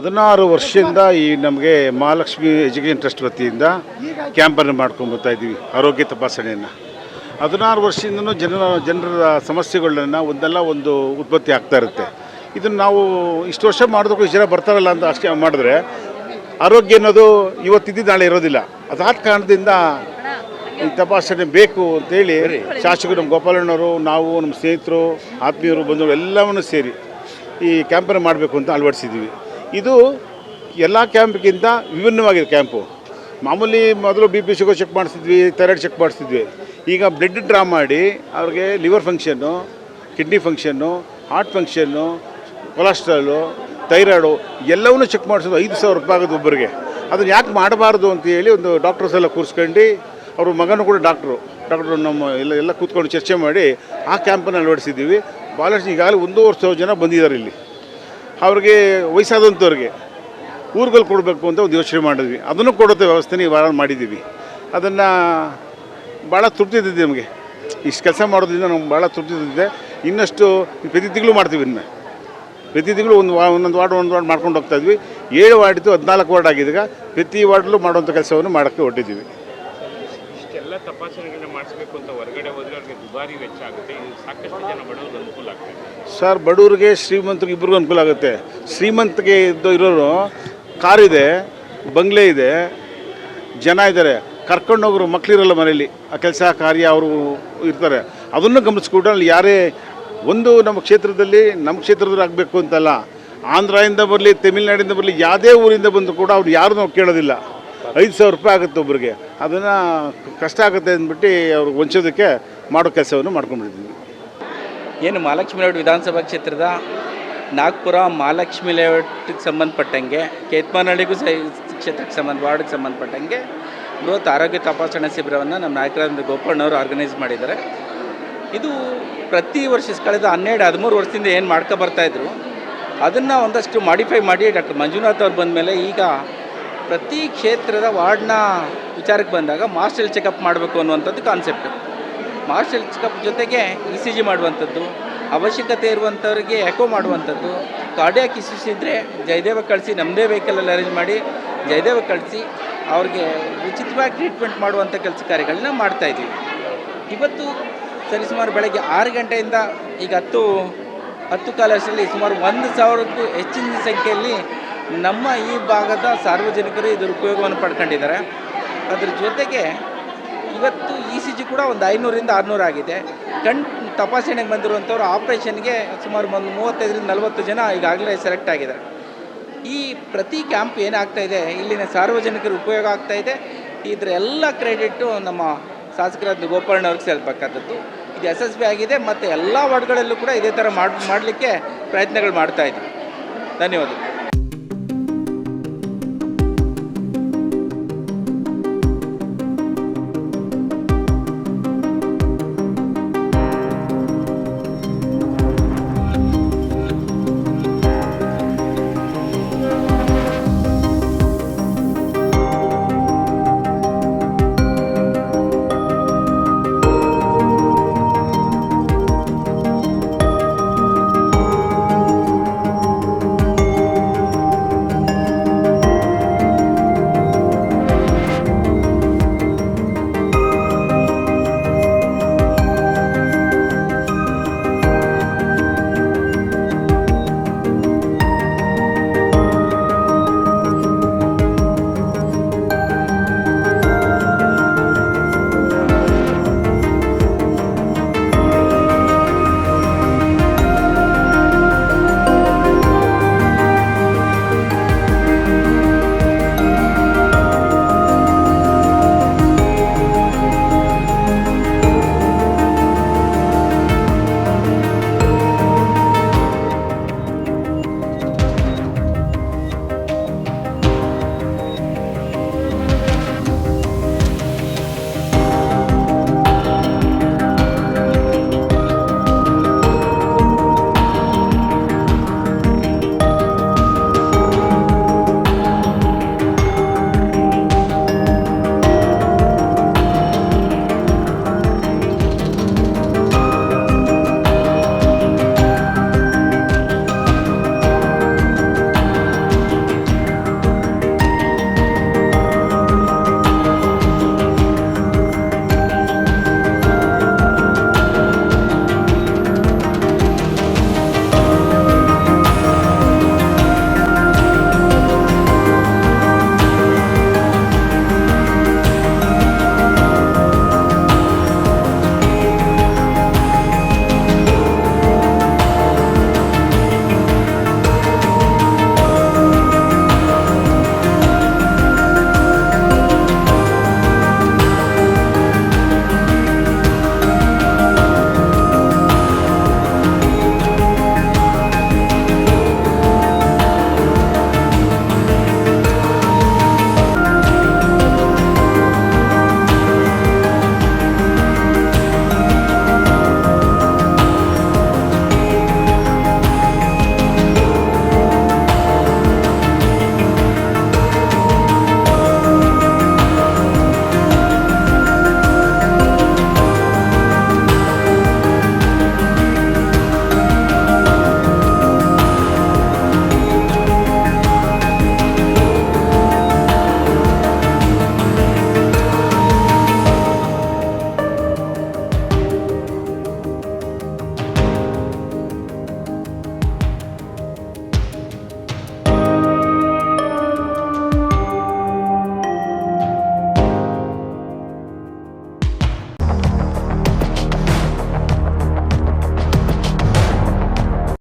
16 ವರ್ಷದಿಂದ ಈ ನಮಗೆ ಮಹಾಲಕ್ಷ್ಮಿ ಎಜುಕೇಷನ್ ಟ್ರಸ್ಟ್ ವತಿಯಿಂದ ಕ್ಯಾಂಪನ್ನು ಮಾಡ್ಕೊಂಡ್ಬರ್ತಾ ಇದ್ದೀವಿ ಆರೋಗ್ಯ ತಪಾಸಣೆಯನ್ನು. 16 ವರ್ಷದಿಂದನೂ ಜನರ ಸಮಸ್ಯೆಗಳನ್ನ ಒಂದಲ್ಲ ಒಂದು ಉತ್ಪತ್ತಿ ಆಗ್ತಾ ಇರುತ್ತೆ. ಇದನ್ನು ನಾವು ಇಷ್ಟು ವರ್ಷ ಮಾಡಿದಕ್ಕೂ ಇಷ್ಟು ಜನ ಬರ್ತಾರಲ್ಲ ಅಂತ ಅಷ್ಟೇ ಮಾಡಿದ್ರೆ ಆರೋಗ್ಯ ಅನ್ನೋದು ಇವತ್ತಿದ್ದು ನಾಳೆ ಇರೋದಿಲ್ಲ. ಅದಾದ ಕಾರಣದಿಂದ ಈ ತಪಾಸಣೆ ಬೇಕು ಅಂತೇಳಿ ಶಾಸಕರು ನಮ್ಮ ಗೋಪಾಲಣ್ಣವರು, ನಾವು, ನಮ್ಮ ಸ್ನೇಹಿತರು, ಆತ್ಮೀಯರು, ಬಂಧುಗಳು ಎಲ್ಲವನ್ನೂ ಸೇರಿ ಈ ಕ್ಯಾಂಪನ್ನು ಮಾಡಬೇಕು ಅಂತ ಅಳವಡಿಸಿದ್ದೀವಿ. ಇದು ಎಲ್ಲ ಕ್ಯಾಂಪ್ಗಿಂತ ವಿಭಿನ್ನವಾಗಿದೆ ಕ್ಯಾಂಪು. ಮಾಮೂಲಿ ಮೊದಲು ಬಿ ಪಿ ಶುಗರ್ ಚೆಕ್ ಮಾಡಿಸ್ತಿದ್ವಿ, ಥೈರಾಯ್ಡ್ ಚೆಕ್ ಮಾಡಿಸ್ತಿದ್ವಿ. ಈಗ ಬ್ಲಡ್ ಡ್ರಾ ಮಾಡಿ ಅವ್ರಿಗೆ ಲಿವರ್ ಫಂಕ್ಷನ್ನು, ಕಿಡ್ನಿ ಫಂಕ್ಷನ್ನು, ಹಾರ್ಟ್ ಫಂಕ್ಷನ್ನು, ಕೊಲೆಸ್ಟ್ರಾಲು, ಥೈರಾಯ್ಡು ಎಲ್ಲವನ್ನೂ ಚೆಕ್ ಮಾಡಿಸೋದು 5,000 ರೂಪಾಯಿ ಆಗೋದು ಒಬ್ಬರಿಗೆ. ಅದನ್ನು ಯಾಕೆ ಮಾಡಬಾರ್ದು ಅಂತೇಳಿ ಒಂದು ಡಾಕ್ಟರ್ಸ್ ಎಲ್ಲ ಕೂರಿಸ್ಕೊಂಡು, ಅವ್ರ ಮಗನೂ ಕೂಡ ಡಾಕ್ಟ್ರು ನಮ್ಮ ಎಲ್ಲ ಕೂತ್ಕೊಂಡು ಚರ್ಚೆ ಮಾಡಿ ಆ ಕ್ಯಾಂಪನ್ನು ಅಳವಡಿಸಿದ್ದೀವಿ. ಭಾಳಷ್ಟು ಈಗಾಗಲೇ 1,50,000 ಜನ ಬಂದಿದ್ದಾರೆ ಇಲ್ಲಿ. ಅವ್ರಿಗೆ ವಯಸ್ಸಾದಂಥವ್ರಿಗೆ ಊರುಗಳು ಕೊಡಬೇಕು ಅಂತ ಒಂದು ಯೋಚನೆ ಮಾಡಿದ್ವಿ. ಅದನ್ನು ಕೊಡುತ್ತೆ ವ್ಯವಸ್ಥೆನೇ ಈ ವಾರ ಮಾಡಿದ್ದೀವಿ. ಅದನ್ನು ಭಾಳ ತೃಪ್ತಿ ಇದ್ದಿದೆ ನಮಗೆ. ಇಷ್ಟು ಕೆಲಸ ಮಾಡೋದ್ರಿಂದ ನಮ್ಗೆ ಭಾಳ ತೃಪ್ತಿ ಇದ್ದಿದೆ. ಇನ್ನಷ್ಟು ಪ್ರತಿ ತಿಂಗಳು ಮಾಡ್ತೀವಿ. ಇನ್ನು ಪ್ರತಿ ತಿಂಗಳು ಒಂದೊಂದು ವಾರ್ಡ್ ಮಾಡ್ಕೊಂಡು ಹೋಗ್ತಾಯಿದ್ವಿ. 7 ವಾರ್ಡಿದ್ದು 14 ವಾರ್ಡ್ ಆಗಿದ್ದಾಗ ಪ್ರತಿ ವಾರ್ಡಲ್ಲೂ ಮಾಡುವಂಥ ಕೆಲಸವನ್ನು ಮಾಡೋಕ್ಕೆ ಹೊರಟಿದ್ದೀವಿ. ಇಷ್ಟೆಲ್ಲ ತಪಾಸಣೆಗಳನ್ನ ಮಾಡಿಸ್ಬೇಕು ಅಂತ ಹೊರಗಡೆ ಹೋದರೆ ಅವ್ರಿಗೆ ದುಬಾರಿ ವೆಚ್ಚ ಆಗುತ್ತೆ. ಇದು ಸಾಕಷ್ಟು ಜನ ಬಡವ್ರಿಗೆ ಅನುಕೂಲ ಆಗ್ತದೆ. ಸರ್, ಬಡವ್ರಿಗೆ ಶ್ರೀಮಂತರಿಗೆ ಇಬ್ಬರಿಗೂ ಅನುಕೂಲ ಆಗುತ್ತೆ. ಶ್ರೀಮಂತಿಗೆ ಇರೋರು ಕಾರಿದೆ, ಬಂಗ್ಲೆ ಇದೆ, ಜನ ಇದ್ದಾರೆ, ಕರ್ಕೊಂಡೋಗ್ರು ಮಕ್ಕಳಿರಲ್ಲ ಮನೇಲಿ, ಆ ಕೆಲಸ ಕಾರ್ಯ ಅವರು ಇರ್ತಾರೆ. ಅದನ್ನು ಗಮನಿಸ್ಕೊಂಡು ಅಲ್ಲಿ ಯಾರೇ ಒಂದು ನಮ್ಮ ಕ್ಷೇತ್ರದಲ್ಲಿ ಆಗಬೇಕು ಅಂತಲ್ಲ, ಆಂಧ್ರದಿಂದ ಬರಲಿ, ತಮಿಳ್ನಾಡಿಂದ ಬರಲಿ, ಯಾವುದೇ ಊರಿಂದ ಬಂದು ಕೂಡ ಅವ್ರು ಯಾರು ನಾವು ಕೇಳೋದಿಲ್ಲ. 5,000 ರೂಪಾಯಿ ಆಗುತ್ತೆ ಒಬ್ಬರಿಗೆ. ಅದನ್ನು ಕಷ್ಟ ಆಗುತ್ತೆ ಅಂದ್ಬಿಟ್ಟು ಅವ್ರಿಗೆ ವಂಚೋದಕ್ಕೆ ಮಾಡೋ ಕೆಲಸವನ್ನು ಮಾಡ್ಕೊಂಡ್ಬಿಟ್ಟಿದ್ದೀವಿ. ಏನು ಮಹಾಲಕ್ಷ್ಮಿ ಲೇಔಟ್ ವಿಧಾನಸಭಾ ಕ್ಷೇತ್ರದ ನಾಗ್ಪುರ ಮಹಾಲಕ್ಷ್ಮಿ ಲೇಔಟ್ಗೆ ಸಂಬಂಧಪಟ್ಟಂಗೆ, ಕೇತ್ಮಾನಹಳ್ಳಿಗೂ ಕ್ಷೇತ್ರಕ್ಕೆ ವಾರ್ಡ್ಗೆ ಸಂಬಂಧಪಟ್ಟಂಗೆ ಬೃಹತ್ ಆರೋಗ್ಯ ತಪಾಸಣಾ ಶಿಬಿರವನ್ನು ನಮ್ಮ ನಾಯಕರಾದ ಗೋಪಣ್ಣವರು ಆರ್ಗನೈಸ್ ಮಾಡಿದ್ದಾರೆ. ಇದು ಪ್ರತಿ ವರ್ಷ ಕಳೆದ 12-13 ವರ್ಷದಿಂದ ಏನು ಮಾಡ್ಕೊ ಬರ್ತಾಯಿದ್ರು, ಅದನ್ನು ಒಂದಷ್ಟು ಮಾಡಿಫೈ ಮಾಡಿ ಡಾಕ್ಟರ್ ಮಂಜುನಾಥ್ ಅವ್ರು ಬಂದ ಮೇಲೆ ಈಗ ಪ್ರತಿ ಕ್ಷೇತ್ರದ ವಾರ್ಡ್ನ ವಿಚಾರಕ್ಕೆ ಬಂದಾಗ ಮಾಸ್ಟರ್ ಚೆಕಪ್ ಮಾಡಬೇಕು ಅನ್ನುವಂಥದ್ದು ಕಾನ್ಸೆಪ್ಟ್. ಮಾಸ್ಟರ್ ಚೆಕಪ್ ಜೊತೆಗೆ ECG ಮಾಡುವಂಥದ್ದು, ಅವಶ್ಯಕತೆ ಇರುವಂಥವ್ರಿಗೆ ಎಕೋ ಮಾಡುವಂಥದ್ದು, ಕಾರ್ಡಿಯಾಕ್ ಇಶ್ಯೂಸ್ ಇದ್ದರೆ ಜಯದೇವ ಕಳಿಸಿ, ನಮ್ಮದೇ ವೆಹಿಕಲಲ್ಲಿ ಅರೇಂಜ್ ಮಾಡಿ ಜಯದೇವ ಕಳಿಸಿ ಅವ್ರಿಗೆ ಉಚಿತವಾಗಿ ಟ್ರೀಟ್ಮೆಂಟ್ ಮಾಡುವಂಥ ಕೆಲಸ ಕಾರ್ಯಗಳನ್ನ ಮಾಡ್ತಾಯಿದ್ದೀವಿ. ಇವತ್ತು ಸರಿಸುಮಾರು ಬೆಳಗ್ಗೆ 6 ಗಂಟೆಯಿಂದ ಈಗ 10 ಕಾಲಷ್ಟರಲ್ಲಿ ಸುಮಾರು 1,000ಕ್ಕೂ ಹೆಚ್ಚಿನ ಸಂಖ್ಯೆಯಲ್ಲಿ ನಮ್ಮ ಈ ಭಾಗದ ಸಾರ್ವಜನಿಕರು ಇದರ ಉಪಯೋಗವನ್ನು ಪಡ್ಕೊಂಡಿದ್ದಾರೆ. ಅದ್ರ ಜೊತೆಗೆ ಇವತ್ತು ECG ಕೂಡ ಒಂದು 500ರಿಂದ 600 ಆಗಿದೆ. ತಪಾಸಣೆಗೆ ಬಂದಿರುವಂಥವ್ರು ಆಪ್ರೇಷನ್ಗೆ ಸುಮಾರು ಒಂದು 35ರಿಂದ 40 ಜನ ಈಗಾಗಲೇ ಸೆಲೆಕ್ಟ್ ಆಗಿದ್ದಾರೆ. ಈ ಪ್ರತಿ ಕ್ಯಾಂಪ್ ಏನಾಗ್ತಾಯಿದೆ, ಇಲ್ಲಿನ ಸಾರ್ವಜನಿಕರು ಉಪಯೋಗ ಆಗ್ತಾಯಿದೆ. ಇದರ ಎಲ್ಲ ಕ್ರೆಡಿಟು ನಮ್ಮ ಶಾಸಕರಾದ ಗೋಪಾಲಣ್ಣವ್ರಿಗೆ ಸೇರಬೇಕಾದದ್ದು. ಇದು ಯಶಸ್ವಿ ಆಗಿದೆ ಮತ್ತು ಎಲ್ಲ ವಾರ್ಡ್ಗಳಲ್ಲೂ ಕೂಡ ಇದೇ ಥರ ಮಾಡಲಿಕ್ಕೆ ಪ್ರಯತ್ನಗಳು ಮಾಡ್ತಾಯಿದ್ದೀವಿ. ಧನ್ಯವಾದಗಳು.